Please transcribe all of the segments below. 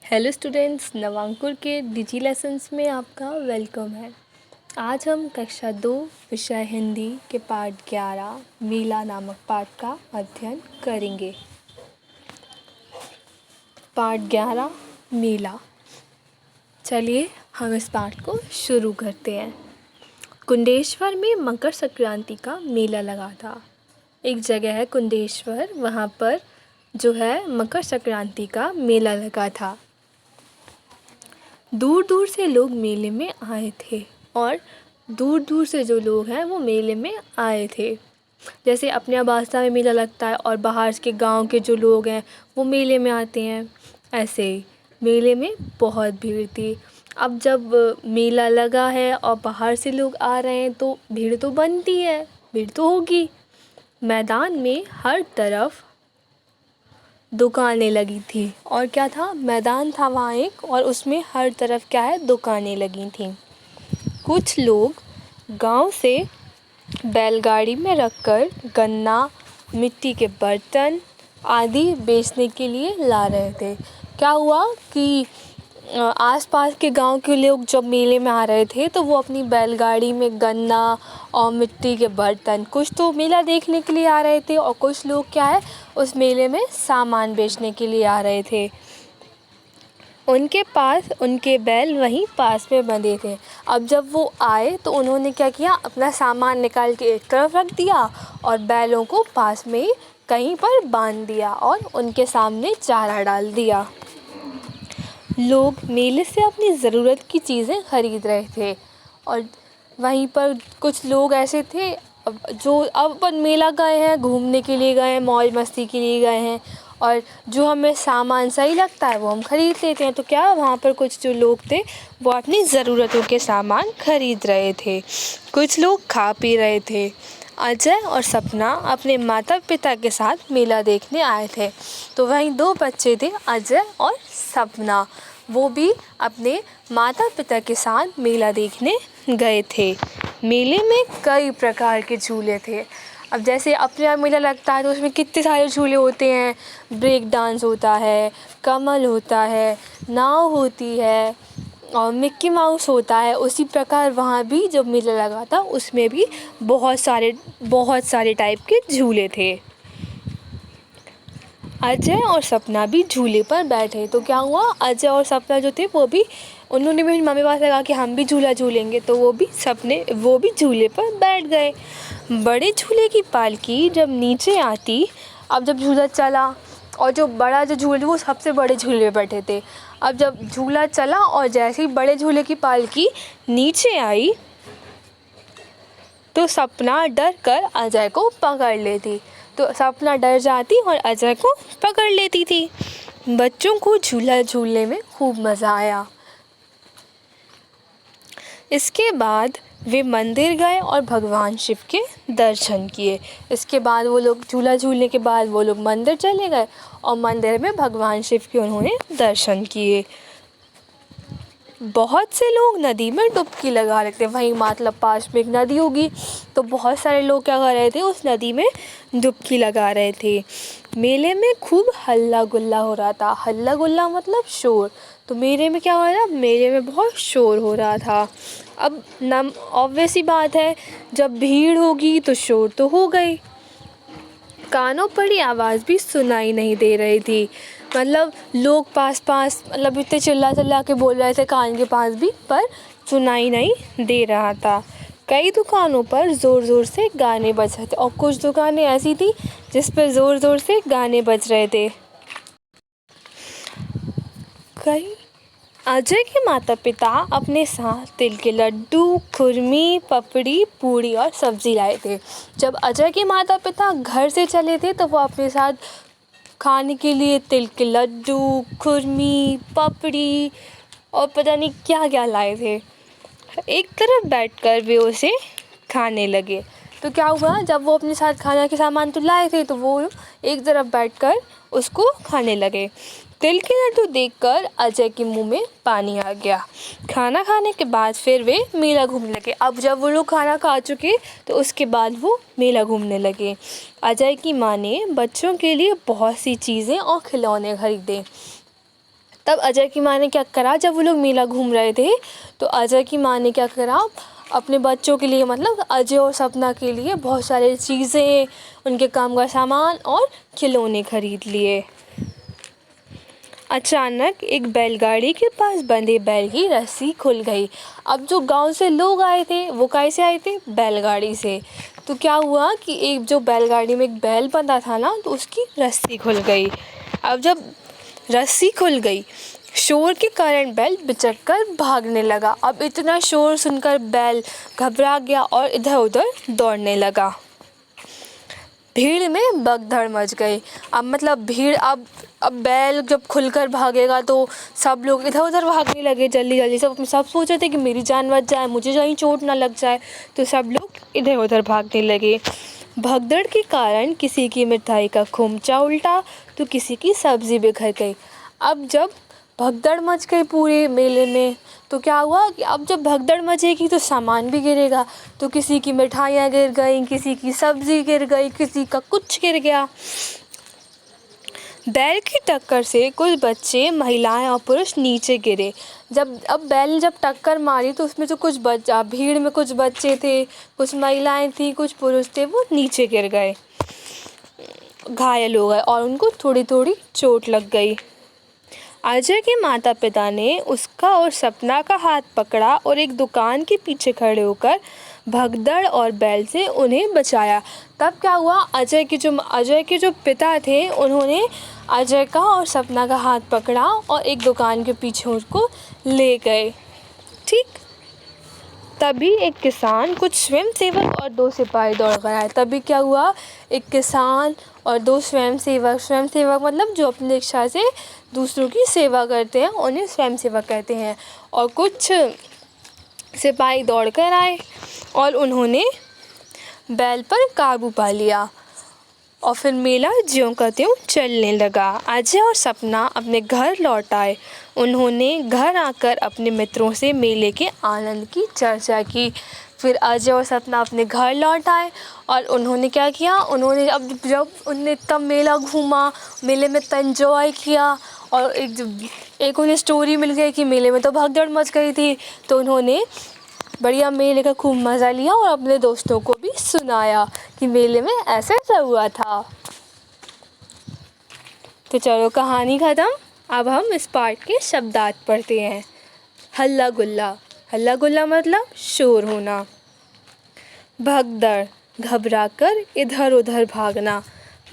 Hello students, नवांकुर के डिजी lessons में आपका वेलकम है। आज हम कक्षा 2 विषय हिंदी के पाठ 11 मेला नामक पाठ का अध्ययन करेंगे। पाठ 11 मेला। चलिए हम इस पाठ को शुरू करते हैं। कुंडेश्वर में मकर संक्रांति का मेला लगा था। एक जगह है कुंडेश्वर, वहाँ पर जो है मकर संक्रांति का मेला लगा था। दूर दूर से लोग मेले में आए थे और दूर दूर से जो लोग हैं वो मेले में आए थे। जैसे अपने अबास्ता में मेला लगता है और बाहर के गांव के जो लोग हैं वो मेले में आते हैं, ऐसे ही मेले में बहुत भीड़ थी। अब जब मेला लगा है और बाहर से लोग आ रहे हैं तो भीड़ तो बनती है, भीड़ तो होगी। मैदान में हर तरफ दुकानें लगी थी और क्या था, मैदान था वहाँ एक, और उसमें हर तरफ क्या है, दुकानें लगी थीं। कुछ लोग गांव से बैलगाड़ी में रखकर गन्ना, मिट्टी के बर्तन आदि बेचने के लिए ला रहे थे। क्या हुआ कि आसपास के गांव के लोग जब मेले में आ रहे थे तो वो अपनी बैलगाड़ी में गन्ना और मिट्टी के बर्तन, कुछ तो मेला देखने के लिए आ रहे थे और कुछ लोग क्या है उस मेले में सामान बेचने के लिए आ रहे थे। उनके पास उनके बैल वहीं पास में बंधे थे। अब जब वो आए तो उन्होंने क्या किया, अपना सामान निकाल के एक तरफ रख दिया और बैलों को पास में ही कहीं पर बांध दिया और उनके सामने चारा डाल दिया। लोग मेले से अपनी ज़रूरत की चीज़ें ख़रीद रहे थे और वहीं पर कुछ लोग ऐसे थे जो अब अपन मेला गए हैं, घूमने के लिए गए हैं, मौज मस्ती के लिए गए हैं और जो हमें सामान सही लगता है वो हम ख़रीद लेते हैं। तो क्या वहाँ पर कुछ जो लोग थे वो अपनी ज़रूरतों के सामान ख़रीद रहे थे। कुछ लोग खा पी रहे थे। अजय और सपना अपने माता पिता के साथ मेला देखने आए थे। तो वहीं दो बच्चे थे, अजय और सपना, वो भी अपने माता पिता के साथ मेला देखने गए थे। मेले में कई प्रकार के झूले थे। अब जैसे अपने यहाँ मेला लगता है तो उसमें कितने सारे झूले होते हैं, ब्रेक डांस होता है, कमल होता है, नाव होती है और मिक्की माउस होता है। उसी प्रकार वहाँ भी जब मेला लगा था उसमें भी बहुत सारे टाइप के झूले थे। अजय और सपना भी झूले पर बैठे तो क्या हुआ, अजय और सपना जो थे उन्होंने भी मम्मी पास लगा कि हम भी झूला झूलेंगे, तो वो भी झूले पर बैठ गए। बड़े झूले की पालकी जब नीचे आती, अब जब झूला चला और जो बड़ा जो झूले वो सबसे बड़े झूले पर बैठे थे। अब जब झूला चला और जैसे ही बड़े झूले की पालकी नीचे आई तो सपना डर कर अजय को पकड़ लेती, तो सपना डर जाती और अजय को पकड़ लेती थी। बच्चों को झूला झूलने में खूब मज़ा आया। इसके बाद वे मंदिर गए और भगवान शिव के दर्शन किए। इसके बाद वो लोग झूला झूलने के बाद वो लोग मंदिर चले गए और मंदिर में भगवान शिव के उन्होंने दर्शन किए। बहुत से लोग नदी में डुबकी लगा रहे थे। वहीं मतलब पास में एक नदी होगी तो बहुत सारे लोग क्या कर रहे थे, उस नदी में डुबकी लगा रहे थे। मेले में खूब हल्ला गुल्ला हो रहा था। हल्ला गुल्ला मतलब शोर। तो मेले में क्या हो रहा था, मेले में बहुत शोर हो रहा था। अब ऑब्वियस सी बात है, जब भीड़ होगी तो शोर तो हो गई। कानों पड़ी आवाज़ भी सुनाई नहीं दे रही थी। मतलब लोग पास मतलब इतने चिल्ला के बोल रहे थे कान के पास भी, पर सुनाई नहीं दे रहा था। कई दुकानों पर ज़ोर ज़ोर से गाने बज रहे थे और कुछ दुकानें ऐसी थी जिस पर ज़ोर ज़ोर से गाने बज रहे थे। अजय के माता पिता अपने साथ तिल के लड्डू, खुरमी, पपड़ी, पूड़ी और सब्ज़ी लाए थे। जब अजय के माता पिता घर से चले थे तो वो अपने साथ खाने के लिए तिल के लड्डू, खुरमी, पपड़ी और पता नहीं क्या क्या लाए थे। एक तरफ बैठकर वे उसे खाने लगे। तो क्या हुआ, जब वो अपने साथ खाना के सामान तो लाए थे तो वो एक तरफ बैठकर उसको खाने लगे। तिल के लड्डू देखकर अजय के मुंह में पानी आ गया। खाना खाने के बाद फिर वे मेला घूमने लगे। अब जब वो लोग खाना खा चुके तो उसके बाद वो मेला घूमने लगे। अजय की माँ ने बच्चों के लिए बहुत सी चीज़ें और खिलौने खरीदे तब अजय की माँ ने क्या करा, जब वो लोग मेला घूम रहे थे तो अजय की माँ ने क्या करा, अपने बच्चों के लिए मतलब अजय और सपना के लिए बहुत सारी चीज़ें, उनके काम का सामान और खिलौने खरीद लिए। अचानक एक बैलगाड़ी के पास बंधे बैल की रस्सी खुल गई। अब जो गांव से लोग आए थे वो कैसे आए थे, बैलगाड़ी से। तो क्या हुआ कि एक जो बैलगाड़ी में एक बैल बंधा था ना, तो उसकी रस्सी खुल गई। अब जब रस्सी खुल गई, शोर के कारण बैल बिचक कर भागने लगा। अब इतना शोर सुनकर बैल घबरा गया और इधर उधर दौड़ने लगा। भीड़ में भगदड़ मच गई। अब मतलब भीड़, अब बैल जब खुलकर भागेगा तो सब लोग इधर उधर भागने लगे जल्दी जल्दी। सब सोच रहे थे कि मेरी जान बच जाए, मुझे कहीं चोट ना लग जाए, तो सब लोग इधर उधर भागने लगे। भगदड़ के कारण किसी की मिठाई का खोमचा उल्टा तो किसी की सब्जी बिखर गई। अब जब भगदड़ मच गई पूरे मेले में, तो क्या हुआ कि अब जब भगदड़ मचेगी तो सामान भी गिरेगा। तो किसी की मिठाइयाँ गिर गई, किसी की सब्जी गिर गई, किसी का कुछ गिर गया। बैल की टक्कर से कुछ बच्चे, महिलाएं और पुरुष नीचे गिरे। अब बैल ने जब टक्कर मारी तो उसमें जो कुछ बच्चा, भीड़ में कुछ बच्चे थे, कुछ महिलाएं थी, कुछ पुरुष थे, वो नीचे गिर गए, घायल हो गए और उनको थोड़ी थोड़ी चोट लग गई। अजय के माता पिता ने उसका और सपना का हाथ पकड़ा और एक दुकान के पीछे खड़े होकर भगदड़ और बैल से उन्हें बचाया। तब क्या हुआ, अजय के जो पिता थे, उन्होंने अजय का और सपना का हाथ पकड़ा और एक दुकान के पीछे उसको ले गए। ठीक, तभी एक किसान, कुछ स्वयंसेवक और 2 सिपाही दौड़ कर आए। तभी क्या हुआ, एक किसान और 2 स्वयंसेवक मतलब जो अपनी इच्छा से दूसरों की सेवा करते हैं, उन्हें स्वयंसेवक कहते हैं। और कुछ सिपाही दौड़ कर आए और उन्होंने बैल पर काबू पा लिया और फिर मेला ज्यों का त्यों चलने लगा। अजय और सपना अपने घर लौट आए। उन्होंने घर आकर अपने मित्रों से मेले के आनंद की चर्चा की। फिर अजय और सपना अपने घर लौट आए और उन्होंने क्या किया, जब उन्होंने तब मेला घूमा, मेले में एंजॉय किया और एक उन्हें स्टोरी मिल गई कि मेले में तो भगदड़ मच गई थी, तो उन्होंने बढ़िया मेले का खूब मज़ा लिया और अपने दोस्तों को भी सुनाया कि मेले में ऐसा ऐसा हुआ था। तो चलो कहानी ख़त्म। अब हम इस पार्ट के शब्दार्थ पढ़ते हैं। हल्ला गुल्ला, हल्ला गुल्ला मतलब शोर होना। भगदड़, घबराकर इधर उधर भागना।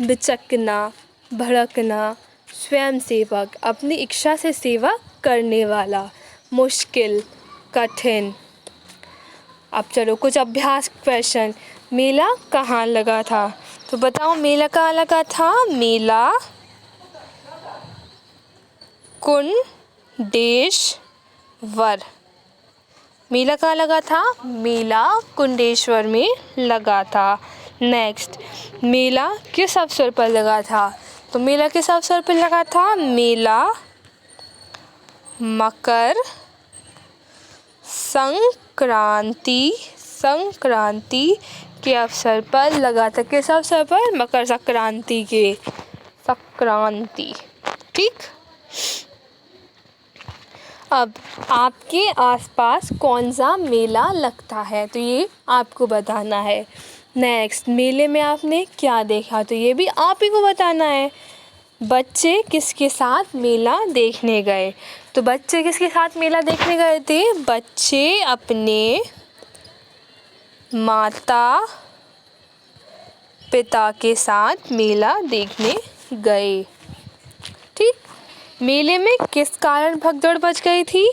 बिचकना, भड़कना। स्वयंसेवक, अपनी इच्छा से सेवा करने वाला। मुश्किल, कठिन। अब चलो कुछ अभ्यास क्वेश्चन। मेला कहाँ लगा था, तो बताओ मेला कहाँ लगा था। मेला कुंडेश्वर। मेला कहाँ लगा था, मेला कुंडेश्वर में लगा था। नेक्स्ट, मेला किस अवसर पर लगा था, तो मेला किस अवसर पर लगा था, मेला मकर संक्रांति के अवसर पर लगा था। किस अवसर पर, मकर संक्रांति के, संक्रांति। ठीक, अब आपके आसपास कौन सा मेला लगता है, तो ये आपको बताना है। नेक्स्ट, मेले में आपने क्या देखा, तो ये भी आप ही को बताना है। बच्चे किसके साथ मेला देखने गए, तो बच्चे किसके साथ मेला देखने गए थे, बच्चे अपने माता पिता के साथ मेला देखने गए। ठीक, मेले में किस कारण भगदड़ मच गई थी,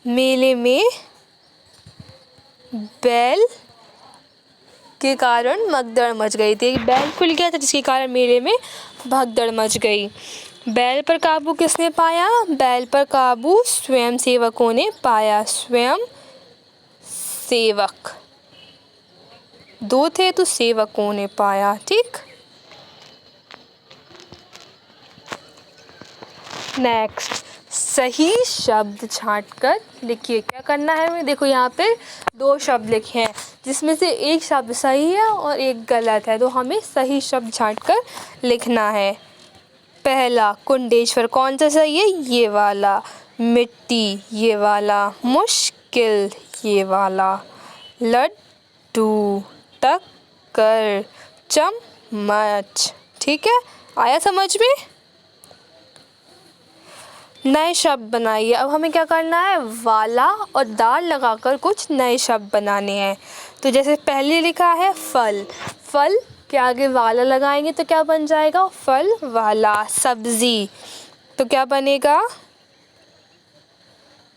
मेले में बैल के कारण भगदड़ मच गई थी। बैल खुल गया था जिसके कारण मेले में भगदड़ मच गई। बैल पर काबू किसने पाया, बैल पर काबू स्वयं सेवकों ने पाया। स्वयं सेवक, 2 थे तो सेवकों ने पाया। ठीक, नेक्स्ट, सही शब्द छांटकर लिखिए। क्या करना है हमें, देखो यहाँ पे 2 शब्द लिखे हैं जिसमें से एक शब्द सही है और एक गलत है, तो हमें सही शब्द छांटकर लिखना है। पहला कुंडेश्वर कौन सा सही है? ये वाला। मिट्टी ये वाला। मुश्किल ये वाला। लड्डू, टक्कर, चम्मच। ठीक है, आया समझ में? नए शब्द बनाइए। अब हमें क्या करना है? वाला और दाल लगाकर कुछ नए शब्द बनाने हैं। तो जैसे पहले लिखा है फल, फल के आगे वाला लगाएंगे तो क्या बन जाएगा? फल वाला। सब्जी, तो क्या बनेगा?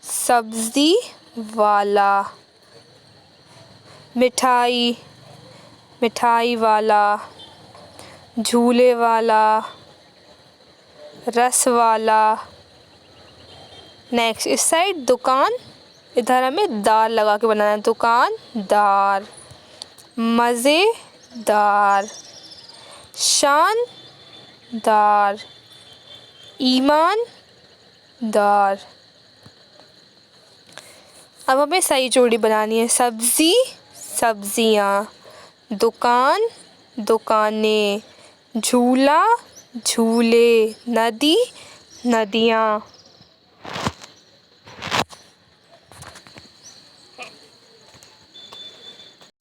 सब्जी वाला। मिठाई, मिठाई वाला। झूले वाला, रस वाला। नेक्स्ट इस साइड दुकान, इधर हमें दार लगा के बनाना है। दुकानदार। मज़ेदार, शानदार, ईमानदार। अब हमें सही जोड़ी बनानी है। सब्जी, सब्जियाँ। दुकान, दुकानें। झूला, झूले। नदी, नदियाँ।